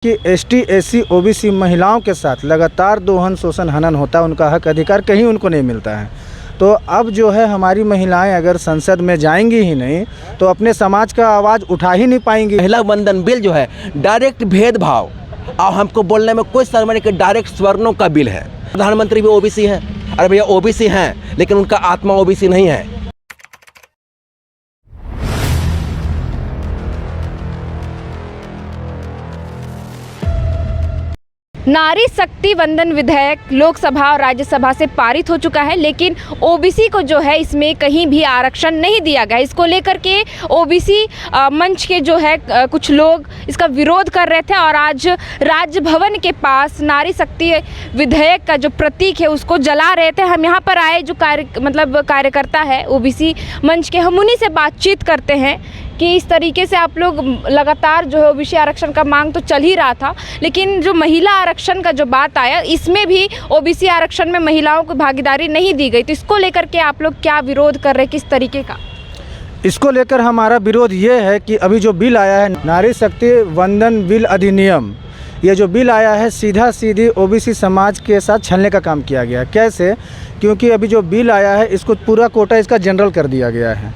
कि ST, SC, OBC महिलाओं के साथ लगातार दोहन शोषण हनन होता है, उनका हक अधिकार कहीं उनको नहीं मिलता है। तो अब जो है हमारी महिलाएं अगर संसद में जाएंगी ही नहीं तो अपने समाज का आवाज़ उठा ही नहीं पाएंगी। महिला बंधन बिल जो है डायरेक्ट भेदभाव और हमको बोलने में कोई शर्म नहीं कि डायरेक्ट स्वर्णों का बिल है। प्रधानमंत्री भी ओबीसी हैं। अरे भैया ओबीसी हैं लेकिन उनका आत्मा ओबीसी नहीं है। नारी शक्ति वंदन विधेयक लोकसभा और राज्यसभा से पारित हो चुका है, लेकिन ओबीसी को जो है इसमें कहीं भी आरक्षण नहीं दिया गया। इसको लेकर के ओबीसी मंच के जो है कुछ लोग इसका विरोध कर रहे थे और आज राजभवन के पास नारी शक्ति विधेयक का जो प्रतीक है उसको जला रहे थे। हम यहाँ पर आए जो कार्यकर्ता है ओबीसी मंच के, हम उन्हीं से बातचीत करते हैं कि इस तरीके से आप लोग लगातार जो है ओबीसी आरक्षण का मांग तो चल ही रहा था, लेकिन जो महिला आरक्षण का जो बात आया इसमें भी ओबीसी आरक्षण में महिलाओं को भागीदारी नहीं दी गई। तो इसको लेकर के आप लोग क्या विरोध कर रहे हैं, किस तरीके का? इसको लेकर हमारा विरोध ये है कि अभी जो बिल आया है नारी शक्ति वंदन बिल अधिनियम, ये जो बिल आया है सीधी ओबीसी समाज के साथ छलने का काम किया गया। कैसे? क्योंकि अभी जो बिल आया है इसको पूरा कोटा इसका जनरल कर दिया गया है।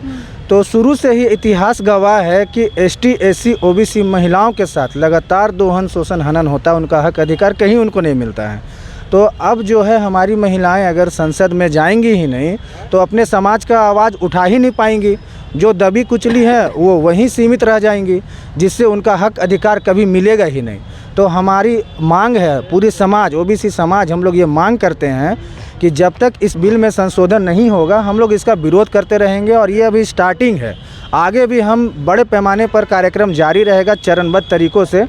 तो शुरू से ही इतिहास गवाह है कि एसटी, एससी, ओबीसी महिलाओं के साथ लगातार दोहन शोषण हनन होता है, उनका हक अधिकार कहीं उनको नहीं मिलता है। तो अब जो है हमारी महिलाएं अगर संसद में जाएंगी ही नहीं तो अपने समाज का आवाज़ उठा ही नहीं पाएंगी। जो दबी कुचली है वो वहीं सीमित रह जाएंगी, जिससे उनका हक अधिकार कभी मिलेगा ही नहीं। तो हमारी मांग है, पूरी समाज, ओबीसी समाज, हम लोग ये मांग करते हैं कि जब तक इस बिल में संशोधन नहीं होगा हम लोग इसका विरोध करते रहेंगे। और ये अभी स्टार्टिंग है, आगे भी हम बड़े पैमाने पर कार्यक्रम जारी रहेगा चरणबद्ध तरीक़ों से।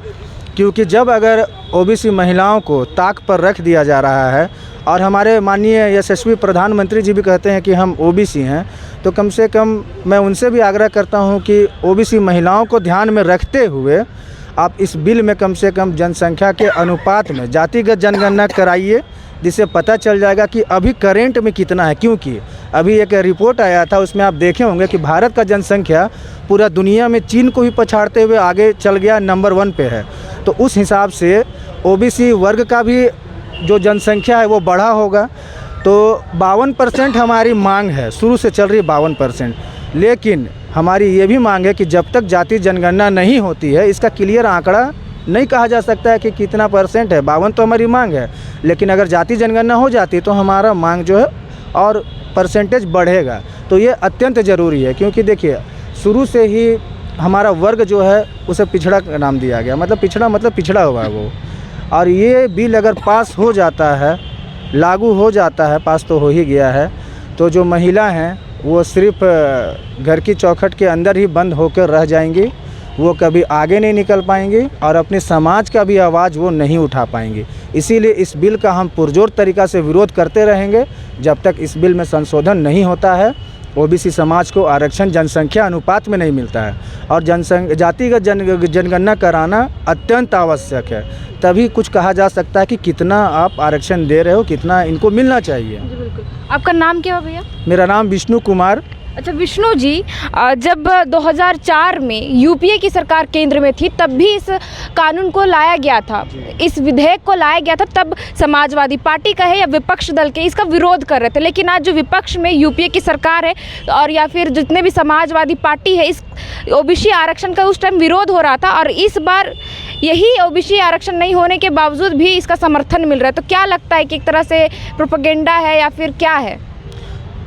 क्योंकि जब अगर ओबीसी महिलाओं को ताक पर रख दिया जा रहा है और हमारे माननीय यशस्वी प्रधानमंत्री जी भी कहते हैं कि हम ओबीसी हैं, तो कम से कम मैं उनसे भी आग्रह करता हूं कि ओबीसी महिलाओं को ध्यान में रखते हुए आप इस बिल में कम से कम जनसंख्या के अनुपात में जातिगत जनगणना कराइए, जिससे पता चल जाएगा कि अभी करेंट में कितना है। क्योंकि अभी एक रिपोर्ट आया था उसमें आप देखे होंगे कि भारत का जनसंख्या पूरा दुनिया में चीन को भी पछाड़ते हुए आगे चल गया, नंबर 1 पे है। तो उस हिसाब से ओबीसी वर्ग का भी जो जनसंख्या है वो बढ़ा होगा। तो 52% हमारी मांग है, शुरू से चल रही है 52%। लेकिन हमारी ये भी मांग है कि जब तक जाति जनगणना नहीं होती है इसका क्लियर आंकड़ा नहीं कहा जा सकता है कि कितना परसेंट है। 52 तो हमारी मांग है, लेकिन अगर जाति जनगणना हो जाती तो हमारा मांग जो है और परसेंटेज बढ़ेगा। तो ये अत्यंत ज़रूरी है, क्योंकि देखिए शुरू से ही हमारा वर्ग जो है उसे पिछड़ा नाम दिया गया, मतलब पिछड़ा हुआ है वो। और ये बिल अगर पास हो जाता है, लागू हो जाता है, पास तो हो ही गया है, तो जो महिला हैं वो सिर्फ घर की चौखट के अंदर ही बंद होकर रह जाएंगी, वो कभी आगे नहीं निकल पाएंगी और अपने समाज का भी आवाज़ वो नहीं उठा पाएंगी। इसीलिए इस बिल का हम पुरजोर तरीक़ा से विरोध करते रहेंगे जब तक इस बिल में संशोधन नहीं होता है। ओबीसी समाज को आरक्षण जनसंख्या अनुपात में नहीं मिलता है और जातिगत जनगणना कराना अत्यंत आवश्यक है, तभी कुछ कहा जा सकता है कि कितना आप आरक्षण दे रहे हो, कितना इनको मिलना चाहिए। जी बिल्कुल। आपका नाम क्या है भैया? मेरा नाम विष्णु कुमार। अच्छा विष्णु जी, जब 2004 में यूपीए की सरकार केंद्र में थी तब भी इस कानून को लाया गया था, इस विधेयक को लाया गया था। तब समाजवादी पार्टी का है या विपक्ष दल के इसका विरोध कर रहे थे, लेकिन आज जो विपक्ष में यूपीए की सरकार है और या फिर जितने भी समाजवादी पार्टी है, इस ओबीसी आरक्षण का उस टाइम विरोध हो रहा था और इस बार यही ओबीसी आरक्षण नहीं होने के बावजूद भी इसका समर्थन मिल रहा है। तो क्या लगता है कि एक तरह से प्रोपेगेंडा है या फिर क्या है?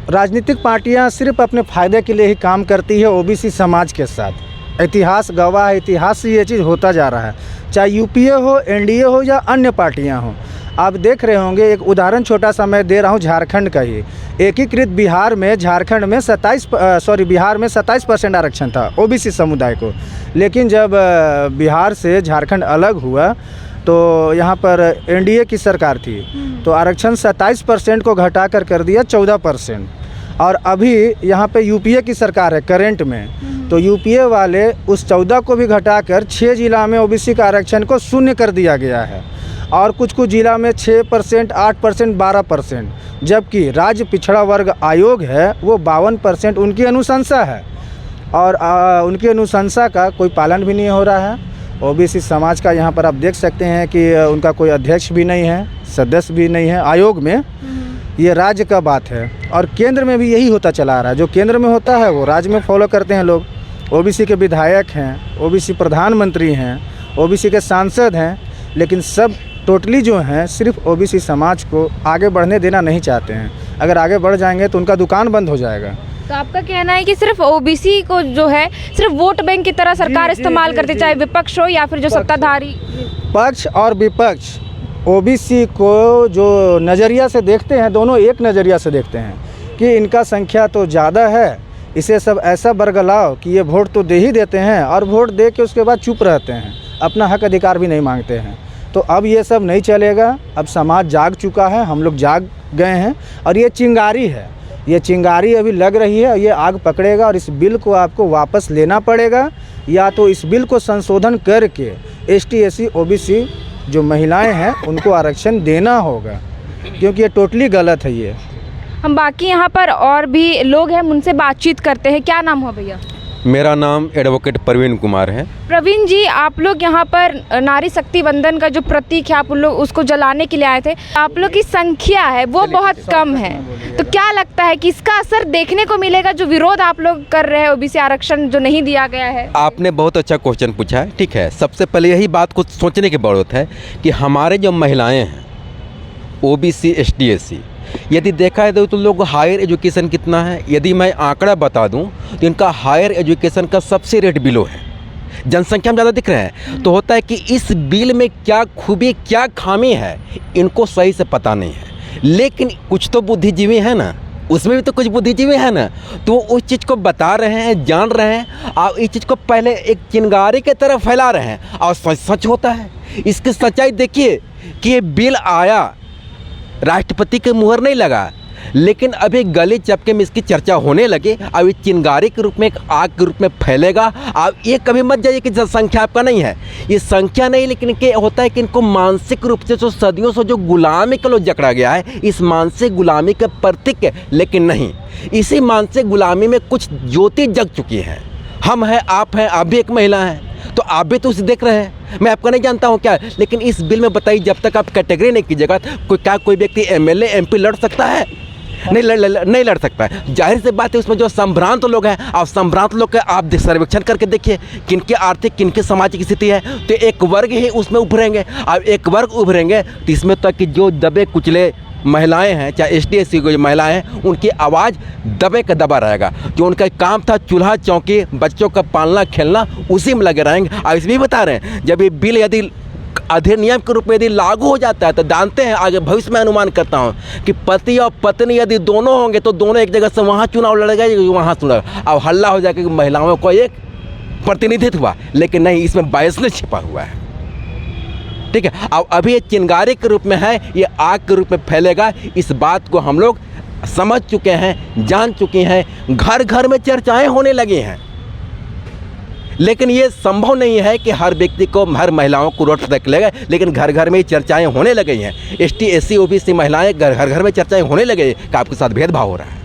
राजनीतिक पार्टियां सिर्फ अपने फ़ायदे के लिए ही काम करती है ओबीसी समाज के साथ। इतिहास गवाह है, इतिहास से ये चीज़ होता जा रहा है, चाहे यूपीए हो, एनडीए हो या अन्य पार्टियां हो। आप देख रहे होंगे, एक उदाहरण छोटा सा मैं दे रहा हूं झारखंड का ही। एकीकृत बिहार में झारखंड में बिहार में 27% आरक्षण था ओबीसी समुदाय को, लेकिन जब बिहार से झारखंड अलग हुआ तो यहाँ पर एनडीए की सरकार थी, तो आरक्षण 27% को घटाकर कर दिया 14%। और अभी यहाँ पे यूपीए की सरकार है करेंट में, तो यूपीए वाले उस 14 को भी घटाकर 6 जिला में ओबीसी का आरक्षण को शून्य कर दिया गया है और कुछ जिला में 6%, 8%, 12%। जबकि राज्य पिछड़ा वर्ग आयोग है वो 52% उनकी अनुशंसा है और उनकी अनुशंसा का कोई पालन भी नहीं हो रहा है। ओबीसी समाज का यहाँ पर आप देख सकते हैं कि उनका कोई अध्यक्ष भी नहीं है, सदस्य भी नहीं है आयोग में। ये राज्य का बात है और केंद्र में भी यही होता चला आ रहा है। जो केंद्र में होता है वो राज्य में फॉलो करते हैं लोग। ओबीसी के विधायक हैं, ओबीसी प्रधानमंत्री हैं, ओबीसी के सांसद हैं, लेकिन सब टोटली जो हैं सिर्फ ओबीसी समाज को आगे बढ़ने देना नहीं चाहते हैं। अगर आगे बढ़ जाएंगे तो उनका दुकान बंद हो जाएगा। तो आपका कहना है कि सिर्फ ओबीसी को जो है सिर्फ वोट बैंक की तरह सरकार इस्तेमाल करती, चाहे विपक्ष हो या फिर जो सत्ताधारी पक्ष और विपक्ष ओबीसी को जो नज़रिया से देखते हैं, दोनों एक नज़रिया से देखते हैं कि इनका संख्या तो ज़्यादा है, इसे सब ऐसा बरगलाओ कि ये वोट तो दे ही देते हैं और वोट दे के उसके बाद चुप रहते हैं, अपना हक अधिकार भी नहीं मांगते हैं। तो अब ये सब नहीं चलेगा। अब समाज जाग चुका है, हम लोग जाग गए हैं और ये चिंगारी है, ये चिंगारी अभी लग रही है, ये आग पकड़ेगा और इस बिल को आपको वापस लेना पड़ेगा, या तो इस बिल को संशोधन करके ST SC OBC जो महिलाएं हैं उनको आरक्षण देना होगा, क्योंकि ये टोटली गलत है। ये हम बाकी यहाँ पर और भी लोग हैं, उनसे बातचीत करते हैं। क्या नाम हो भैया? मेरा नाम एडवोकेट प्रवीण कुमार है। प्रवीण जी, आप लोग यहाँ पर नारी शक्ति वंदन का जो प्रतीक है आप लोग उसको जलाने के लिए आए थे। आप लोग की संख्या है वो बहुत कम है, तो क्या लगता है कि इसका असर देखने को मिलेगा? जो विरोध आप लोग कर रहे हैं ओबीसी आरक्षण जो नहीं दिया गया है। आपने बहुत अच्छा क्वेश्चन पूछा है। ठीक है, सबसे पहले यही बात को सोचने की ज़रूरत है कि हमारे जो महिलाएं हैं OBC ST SC, यदि देखा है तो लोग हायर एजुकेशन कितना है, यदि मैं आंकड़ा बता दूं तो इनका हायर एजुकेशन का सबसे रेट बिलो है, जनसंख्या में ज़्यादा दिख रहे हैं। तो होता है कि इस बिल में क्या खूबी क्या खामी है इनको सही से पता नहीं है, लेकिन कुछ तो बुद्धिजीवी है ना, उसमें भी तो कुछ बुद्धिजीवी है ना, तो वो उस चीज़ को बता रहे हैं, जान रहे हैं और इस चीज़ को पहले एक चिंगारी की तरफ फैला रहे हैं और सच होता है। इसकी सच्चाई देखिए कि ये बिल आया, राष्ट्रपति के मुहर नहीं लगा, लेकिन अभी गली चपके में इसकी चर्चा होने लगी। अब ये चिंगारी के रूप में, एक आग के रूप में फैलेगा। अब ये कभी मत जाइए कि संख्या आपका नहीं है, ये संख्या नहीं, लेकिन क्या होता है कि इनको मानसिक रूप से जो सदियों से जो गुलामी के लोग जकड़ा गया है, इस मानसिक गुलामी के प्रतीक है। लेकिन नहीं, इसी मानसिक गुलामी में कुछ ज्योति जग चुकी है। हम हैं, आप हैं, आप भी एक महिला हैं, तो आप भी तो उसे देख रहे हैं। मैं आपका नहीं जानता हूँ क्या, लेकिन इस बिल में बताइए जब तक आप कैटेगरी नहीं कीजिएगा कोई व्यक्ति MLA MP लड़ सकता है? नहीं लड़ सकता है। जाहिर सी बात है उसमें जो संभ्रांत लोग हैं, और संभ्रांत लोग का आप सर्वेक्षण करके देखिए किनकी आर्थिक किनकी सामाजिक स्थिति है, तो एक वर्ग ही उसमें उभरेंगे। अब एक वर्ग उभरेंगे तो इसमें तक कि जो दबे कुचले महिलाएं हैं, चाहे ST SC की महिलाएं हैं, उनकी आवाज़ दबे का दबा रहेगा। जो उनका काम था चूल्हा चौकी, बच्चों का पालना खेलना, उसी में लगे रहेंगे। और इसमें बता रहे हैं जब ये बिल यदि अधिनियम के रूप में यदि लागू हो जाता है तो जानते हैं आगे भविष्य में अनुमान करता हूँ कि पति और पत्नी यदि दोनों होंगे तो दोनों एक जगह से वहाँ चुनाव लड़ेगा, वहाँ चुनाव, अब हल्ला हो जाएगा कि महिलाओं को एक प्रतिनिधित्व हुआ। लेकिन नहीं, इसमें बायसनेस छिपा हुआ है। ठीक है, अब अभी ये चिंगारी के रूप में है, ये आग के रूप में फैलेगा। इस बात को हम लोग समझ चुके हैं, जान चुके हैं, घर घर में चर्चाएं होने लगी हैं। लेकिन ये संभव नहीं है कि हर व्यक्ति को, हर महिलाओं को रोड तक लेगा, लेकिन घर घर में चर्चाएं होने लगी हैं। ST SC OBC महिलाएं घर घर में चर्चाएं होने लगी कि आपके साथ भेदभाव हो रहा है।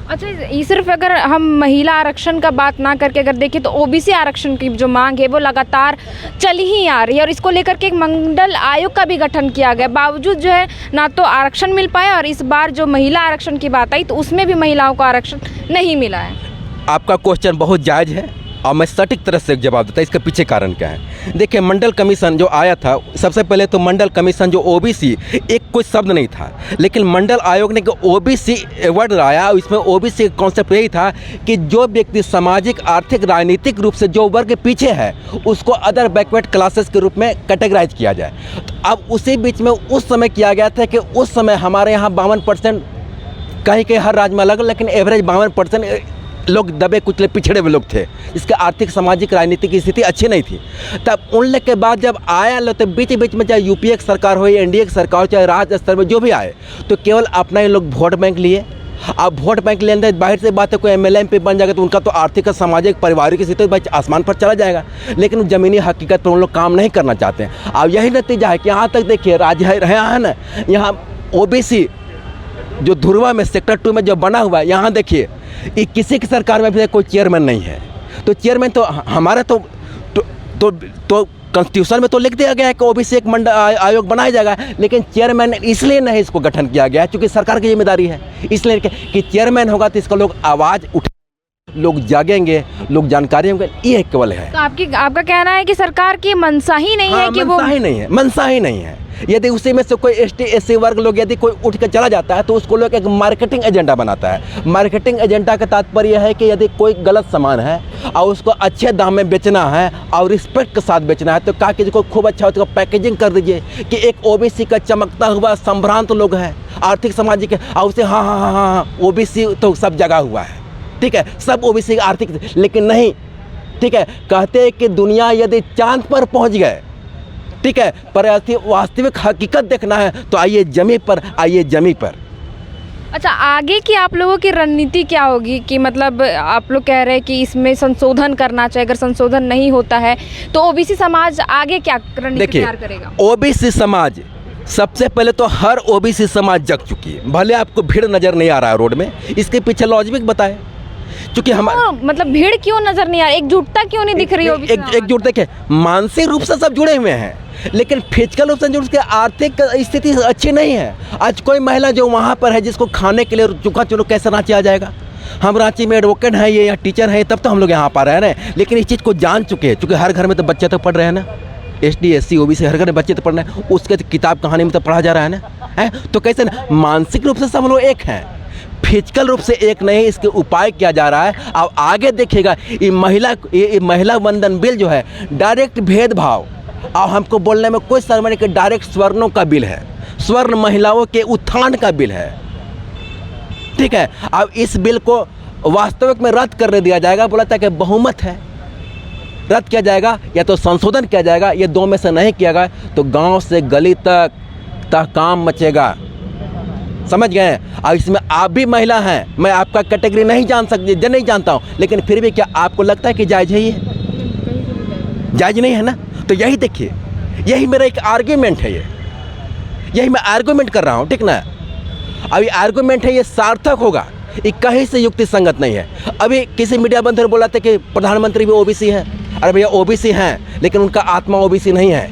अच्छा, ये सिर्फ अगर हम महिला आरक्षण का बात ना करके अगर देखें तो ओबीसी आरक्षण की जो मांग है वो लगातार चली ही आ रही है, और इसको लेकर के एक मंडल आयोग का भी गठन किया गया। बावजूद जो है ना तो आरक्षण मिल पाया, और इस बार जो महिला आरक्षण की बात आई तो उसमें भी महिलाओं को आरक्षण नहीं मिला है। आपका क्वेश्चन बहुत जायज़ है और मैं सटीक तरह से जवाब देता। इसके पीछे कारण क्या है? देखिए, मंडल कमीशन जो आया था, सबसे पहले तो मंडल कमीशन जो OBC एक कोई शब्द नहीं था, लेकिन मंडल आयोग ने OBC वर्ड लाया। इसमें OBC का कॉन्सेप्ट यही था कि जो व्यक्ति सामाजिक, आर्थिक, राजनीतिक रूप से जो वर्ग पीछे है उसको अदर बैकवर्ड क्लासेस के रूप में कैटेगराइज किया जाए। तो अब उसी बीच में उस समय किया गया था कि उस समय हमारे यहाँ 52%, कहीं कहीं हर राज्य में अलग, लेकिन एवरेज 52% लोग दबे कुचले पिछड़े हुए लोग थे, इसके आर्थिक, सामाजिक, राजनीतिक की स्थिति अच्छी नहीं थी। तब उनने के बाद जब आया लो तो बीच बीच में चाहे UPA की सरकार हो या NDA की सरकार हो, चाहे राज्य स्तर में जो भी आए, तो केवल अपना ही लोग वोट बैंक लिए। अब वोट बैंक लेने बाहर से बात है, कोई MLA MP बन जाएगा तो उनका तो आर्थिक, सामाजिक, पारिवारिक स्थिति भाई आसमान पर चला जाएगा, लेकिन ज़मीनी हकीकत पर उन लोग काम नहीं करना चाहते हैं। अब यही नतीजा है कि यहाँ तक देखिए राज्य है ना, यहाँ OBC जो धुरवा में सेक्टर 2 में जो बना हुआ है, यहाँ देखिए किसी की सरकार में भी कोई चेयरमैन नहीं है। तो चेयरमैन तो हमारा तो तो कॉन्स्टिट्यूशन में तो लिख दिया गया है कि ओबीसी एक आयोग बनाया जाएगा, लेकिन चेयरमैन इसलिए नहीं इसको गठन किया गया है क्योंकि सरकार की जिम्मेदारी है, इसलिए कि चेयरमैन होगा तो इसका लोग आवाज़ उठे, लोग जागेंगे, लोग जानकारी होंगे, ये केवल है। तो आपका कहना है कि सरकार की मंशा ही नहीं है कि वो मंशा ही नहीं है, मंशा ही नहीं है। यदि उसी में से कोई एसटी एससी वर्ग लोग यदि कोई उठ के चला जाता है तो उसको लोग एक मार्केटिंग एजेंडा बनाता है। मार्केटिंग एजेंडा का तात्पर्य है कि यदि कोई गलत सामान है और उसको अच्छे दाम में बेचना है और रिस्पेक्ट के साथ बेचना है तो कहा कि जिसको खूब अच्छा उसको पैकेजिंग कर दीजिए कि एक ओबीसी का चमकता हुआ संभ्रांत लोग है, आर्थिक सामाजिक, और उसे हाँ ओबीसी तो सब जगह हुआ है, ठीक है, सब ओबीसी आर्थिक, लेकिन नहीं, ठीक है, कहते हैं कि दुनिया यदि चांद पर पहुंच गए, ठीक है, पर वास्तविक हकीकत देखना है तो आइए जमी पर। अच्छा, आगे की आप लोगों की रणनीति क्या होगी कि मतलब आप लोग कह रहे हैं कि इसमें संशोधन करना चाहिए, अगर संशोधन नहीं होता है तो ओबीसी समाज आगे क्या रणनीति तैयार करेगा? ओबीसी समाज सबसे पहले तो हर ओबीसी समाज जग चुकी है, भले आपको भीड़ नजर नहीं आ रहा है रोड में, इसके पीछे लॉजिक बताए, क्योंकि हम मतलब भीड़ क्यों नजर नहीं आ रही, एकजुटता क्यों नहीं दिख रही है? एकजुट देखिए, मानसिक रूप से सब जुड़े हुए हैं लेकिन फिजिकल रूप से जो उसकी आर्थिक स्थिति अच्छी नहीं है। आज कोई महिला जो वहाँ पर है जिसको खाने के लिए चूका चुनो कैसे रांची आ जाएगा? हम रांची में एडवोकेट हैं ये या टीचर हैं तब तो हम लोग यहाँ पर रह रहे हैं, लेकिन इस चीज़ को जान चुके हैं, चूँकि हर घर में तो बच्चे तो पढ़ रहे हैं ना, एसटी एससी ओबीसी हर घर में बच्चे तो पढ़ रहे हैं, उसके किताब कहानी में तो पढ़ा जा रहा है ना, तो कैसे मानसिक रूप से सब लोग एक हैं, फिजिकल रूप से एक नहीं, इसके उपाय किया जा रहा है। अब आगे देखिएगा ये महिला वंदन बिल जो है डायरेक्ट भेदभाव और हमको बोलने में कोई शर्म नहीं कि डायरेक्ट स्वर्णों का बिल है, स्वर्ण महिलाओं के उत्थान का बिल है, ठीक है। अब इस बिल को वास्तविक में रद्द करने दिया जाएगा, बोला था कि बहुमत है, रद्द किया जाएगा या तो संशोधन किया जाएगा, ये दो में से नहीं किया गया तो गांव से गली तक तहकाम मचेगा, समझ गए। और इसमें आप भी महिला हैं, मैं आपका कैटेगरी नहीं जानता हूँ, लेकिन फिर भी क्या आपको लगता है कि जायज़ है? ये जायज़ नहीं है ना, तो यही देखिए, यही मेरा एक आर्ग्यूमेंट है, यही मैं आर्ग्यूमेंट कर रहा हूँ, ठीक ना। अभी आर्ग्यूमेंट है, ये सार्थक होगा, ये कहीं से युक्ति संगत नहीं है। अभी किसी मीडिया बंधु बोला था कि प्रधानमंत्री भी ओबीसी हैं, अरे भैया ओबीसी हैं लेकिन उनका आत्मा ओबीसी नहीं है।